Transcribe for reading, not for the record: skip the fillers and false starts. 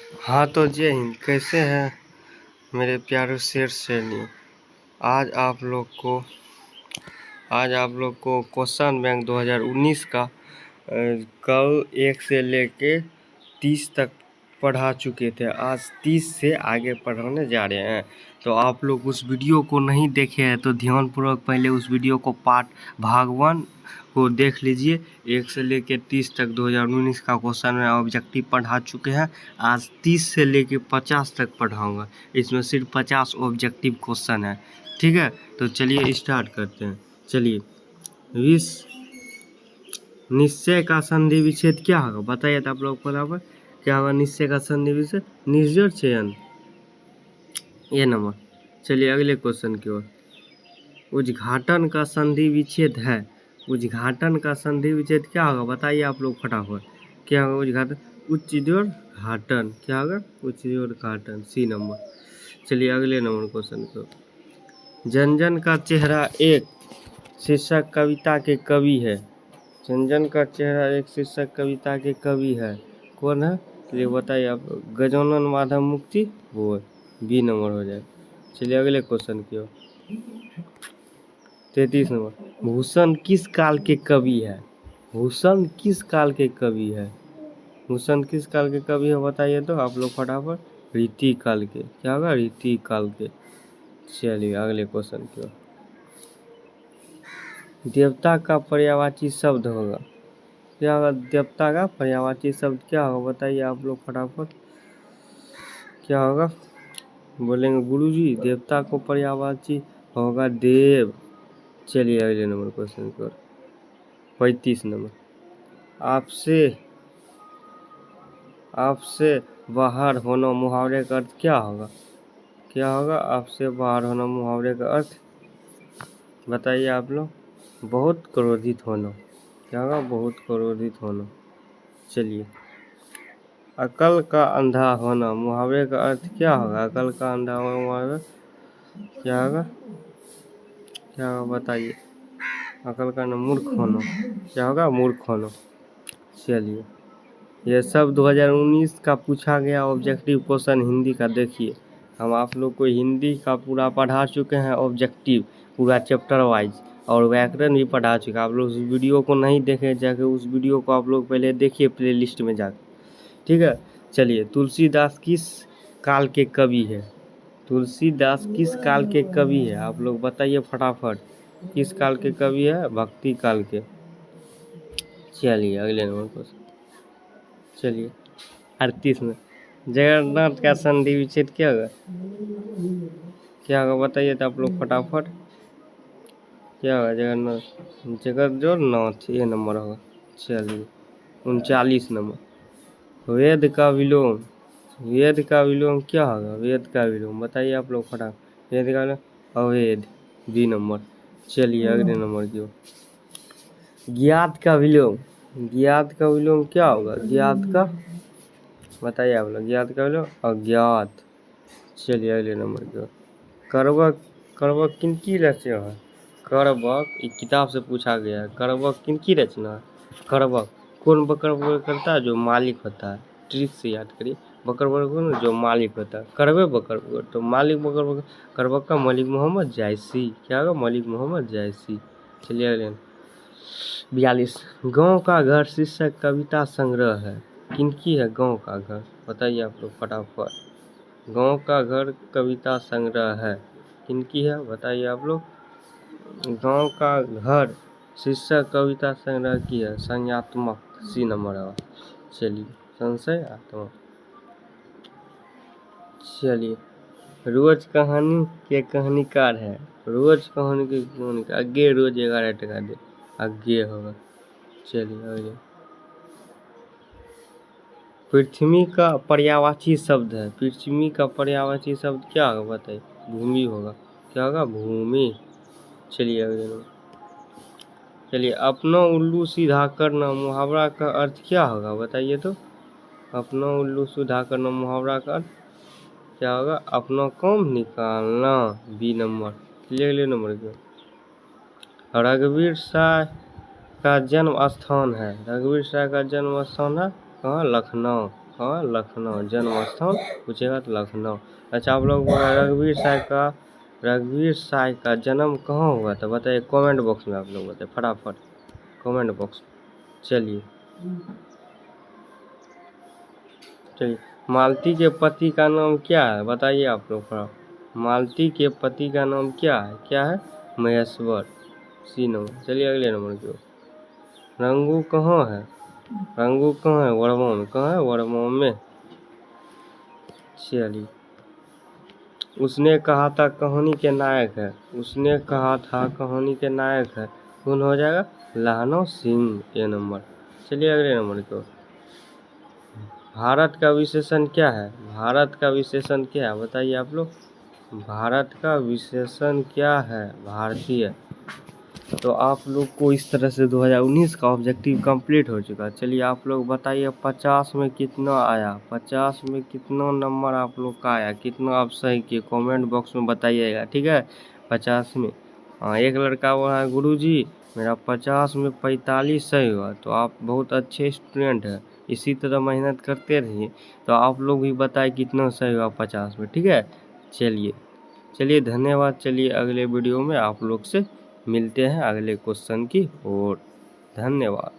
हाँ तो जय हिंद। कैसे हैं मेरे प्यारे शेर श्रेणी। आज आप लोग को क्वेश्चन बैंक 2019 का कल 1 से लेके 30 तक पढ़ा चुके थे। आज 30 से आगे पढ़ाने जा रहे हैं। तो आप लोग उस वीडियो को नहीं देखे हैं तो ध्यानपूर्वक पहले उस वीडियो को भाग 1 को देख लीजिए। 1 से लेके 30 तक 2019 का क्वेश्चन में ऑब्जेक्टिव पढ़ा चुके हैं। आज 30 से लेके 50 तक पढ़ाऊंगा। इसमें सिर्फ 50 ऑब्जेक्टिव क्वेश्चन है। ठीक है, तो चलिए स्टार्ट करते हैं। चलिए, निश्चय का संधि विच्छेद क्या होगा बताइए। तो आप लोग बराबर क्या होगा निश्चय का संधि विच्छेद? निर्जोड़ चयन, ये नंबर। चलिए अगले क्वेश्चन की ओर। उद्घाटन का संधि विच्छेद है। उद्घाटन का संधि विच्छेद क्या होगा बताइए आप लोग फटाफट। क्या होगा उद्घाटन? उच्च जोड़ घाटन। क्या होगा? उच्च जोड़ घाटन, सी नंबर। चलिए अगले नंबर क्वेश्चन की ओर। जनजन का चेहरा एक शीर्षक कविता के कवि है। जनजन का चेहरा एक शीर्षक कविता के कवि है। कौन है? चलिए बताइए आप। गजानन माधव मुक्ति वो बी नंबर हो जाए। चलिए अगले क्वेश्चन की ओर। 33 नंबर। भूषण किस काल के कवि है? भूषण किस काल के कवि है? भूषण किस काल के कवि है बताइए तो आप लोग फटाफट। रीति काल के। क्या होगा? रीति काल के। चलिए अगले क्वेश्चन की ओर। देवता का पर्यायवाची शब्द होगा। क्या होगा? देवता का पर्यायवाची शब्द क्या होगा बताइए आप लोग फटाफट। क्या होगा? बोलेंगे गुरुजी देवता को पर्यायवाची होगा देव। चलिए अगले नंबर क्वेश्चन की ओर। 35 नंबर। आपसे बाहर होना मुहावरे का अर्थ क्या होगा? क्या होगा? आपसे बाहर होना मुहावरे का अर्थ बताइए आप लोग। बहुत क्रोधित होना। क्या होगा? बहुत क्रोधित होना। चलिए, अकल का अंधा होना मुहावरे का अर्थ क्या होगा? अकल का अंधा होना मुहावरे क्या होगा? क्या होगा बताइए। अकल का मूर्ख होना। क्या होगा? मूर्ख होना। चलिए, ये सब 2019 का पूछा गया ऑब्जेक्टिव क्वेश्चन हिंदी का। देखिए, हम आप लोग को हिंदी का पूरा पढ़ा चुके हैं ऑब्जेक्टिव, पूरा चैप्टर वाइज, और व्याकरण भी पढ़ा चुके हैं। आप लोग उस वीडियो को नहीं देखे जाके उस वीडियो को आप लोग पहले देखिए प्लेलिस्ट में जाकर। ठीक है, चलिए। तुलसीदास किस काल के कवि है? तुलसीदास किस काल के कवि है? आप लोग बताइए फटाफट। किस काल के कवि है? भक्ति काल के। चलिए अगले नंबर क्वेश्चन। चलिए 38 में। जगन्नाथ का संधि विच्छेद क्या होगा? क्या होगा बताइए तो आप लोग फटाफट। क्या होगा? जगन्नाथ जगत जोड़ नाथ, ये नंबर होगा। चलिए 39 नंबर। वेद का विलोम। वेद का विलोम क्या होगा? वेद का विलोम बताइए आप लोग फटाफट। वेद का विलोम अवेद, बी नंबर। चलिए अगले नंबर की ओर। ज्ञात का विलोम। ज्ञात का विलोम क्या होगा? ज्ञात का बताइए आप लोग। ज्ञात का विलोम अज्ञात। चलिए अगले नंबर की ओर। करवक। करवक किनकी रचना है? करवक एक किताब से पूछा गया है। करवक किनकी रचना है? करवक कौन बकर बकर करता है? जो मालिक होता है। ट्रिक से याद करिए। बकर बकर कौन? जो मालिक होता है। करवे बकर बकर, तो मालिक बकर बकर। करवक का मलिक मोहम्मद जायसी। क्या होगा? मलिक मोहम्मद जायसी। चलिए अगले 42। गाँव का घर शीर्षक कविता संग्रह है। किनकी है गाँव का घर? बताइए आप लोग फटाफट। गाँव का घर कविता संग्रह है। किनकी है बताइए आप लोग। गाँव का घर शीर्षक कविता संग्रह की है। संज्ञात्मक, सी नंबर है। चलिए संशयात्मक। चलिए, रोज कहानी के कहानीकार है। रोज कहानी के कहानीकार अज्ञे रोज 11 टका दे, अज्ञे होगा। चलिए अगले। पृथ्वी का पर्यायवाची शब्द है। पृथ्वी का पर्यायवाची शब्द क्या होगा बताइए। भूमि होगा। क्या होगा? भूमि। चलिए अगले नंबर। चलिए, अपना उल्लू सीधा करना मुहावरा का अर्थ क्या होगा बताइए तो। अपना उल्लू सीधा करना मुहावरा का अर्थ क्या होगा? अपना काम निकालना, बी नंबर। चलिए अगले नंबर के। रघुवीर शाह का जन्म स्थान है। रघुवीर शाह का जन्म स्थान है कहाँ? लखनऊ। कहाँ? लखनऊ। जन्म स्थान पूछेगा तो लखनऊ। अच्छा आप लोग रघुवीर साय का जन्म कहाँ हुआ था बताइए कमेंट बॉक्स में। आप लोग बताइए फटाफट कमेंट बॉक्स। चलिए मालती के पति का नाम क्या है बताइए आप लोग थोड़ा। मालती के पति का नाम क्या है? क्या है? महेश्वर। C number. चलिए अगले नंबर की ओर। रंगू कहाँ है? रंगू कहाँ है? वर्मा में। कहाँ है? वर्मा में। चलिए उसने कहा था कहानी के नायक है। उसने कहा था कहानी के नायक है। कौन हो जाएगा? लखनऊ सिंह। ये नंबर। चलिए अगले नंबर की ओर। भारत का विशेषण क्या है? भारत का विशेषण क्या है बताइए आप लोग। भारत का विशेषण क्या है? भारतीय। तो आप लोग को इस तरह से 2019 का ऑब्जेक्टिव कंप्लीट हो चुका है। चलिए आप लोग बताइए 50 में कितना आया? 50 में कितना नंबर आप लोग का आया? कितना आप सही किए कमेंट बॉक्स में बताइएगा, ठीक है। 50 में हाँ एक लड़का वो है गुरुजी मेरा 50 में 45 सही हुआ। तो आप बहुत अच्छे स्टूडेंट हैं, इसी तरह मेहनत करते रहिए। तो आप लोग भी बताएं कितना सही हुआ 50 में, ठीक है। चलिए धन्यवाद। चलिए अगले वीडियो में आप लोग से मिलते हैं अगले क्वेश्चन की ओर। धन्यवाद।